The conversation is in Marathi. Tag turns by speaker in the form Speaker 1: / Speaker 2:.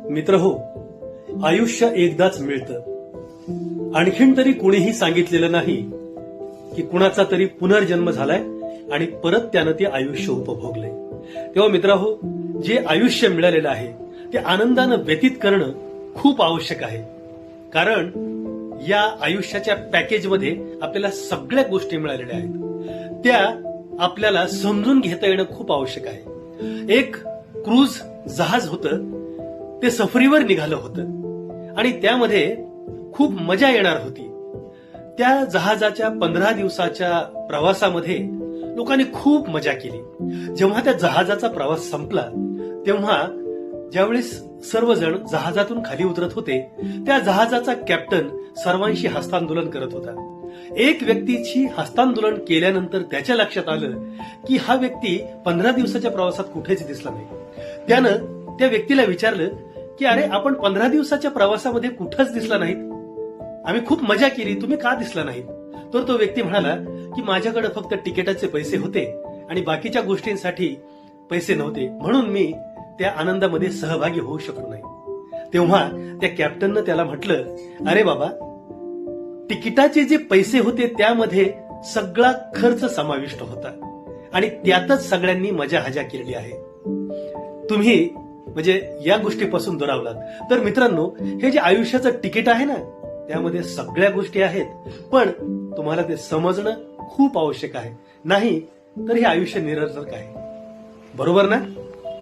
Speaker 1: मित्र हो, आयुष्य एकदाच मिळतं. आणखीन तरी कुणीही सांगितलेलं नाही की कुणाचा तरी पुनर्जन्म झालाय आणि परत त्यानं ते आयुष्य उपभोगलंय. तेव्हा मित्र हो, जे आयुष्य मिळालेलं आहे ते आनंदानं व्यतीत करणं खूप आवश्यक आहे. कारण या आयुष्याच्या पॅकेजमध्ये आपल्याला सगळ्या गोष्टी मिळालेल्या आहेत, त्या आपल्याला समजून घेता येणं खूप आवश्यक आहे. एक क्रूज जहाज होतं, ते सफरीवर निघालं होतं आणि त्यामध्ये खूप मजा येणार होती. त्या जहाजाच्या 15 दिवसाच्या प्रवासामध्ये लोकांनी खूप मजा केली. जेव्हा त्या जहाजाचा प्रवास संपला तेव्हा ज्यावेळेस सर्वजण जहाजातून खाली उतरत होते, त्या जहाजाचा कॅप्टन सर्वांशी हस्तांदोलन करत होता. एक व्यक्तीची हस्तांदोलन केल्यानंतर त्याच्या लक्षात आलं की हा व्यक्ती 15 दिवसाच्या प्रवासात कुठेच दिसला नाही. त्यानं त्या व्यक्तीला विचारलं की अरे, आपण 15 दिवसाच्या प्रवासामध्ये कुठंच दिसला नाहीत, आम्ही खूप मजा केली, तुम्ही का दिसला नाहीत? तर तो व्यक्ती म्हणाला की माझ्याकडे फक्त तिकिटाचे पैसे होते आणि बाकीच्या गोष्टींसाठी पैसे नव्हते, म्हणून मी त्या आनंदामध्ये सहभागी होऊ शकलो नाही. तेव्हा त्या कॅप्टननं त्याला म्हटलं, अरे बाबा, तिकिटाचे जे पैसे होते त्यामध्ये सगळा खर्च समाविष्ट होता आणि त्यातच सगळ्यांनी मजा हजा केलेली आहे. तुम्ही म्हणजे या गोष्टीपासून दुरावलात तर मित्रांनो, हे जे आयुष्याचं तिकीट आहे ना, त्यामध्ये सगळ्या गोष्टी आहेत, पण तुम्हाला ते समजणं खूप आवश्यक आहे. नाही तर हे आयुष्य निरर्थक आहे. बरोबर ना?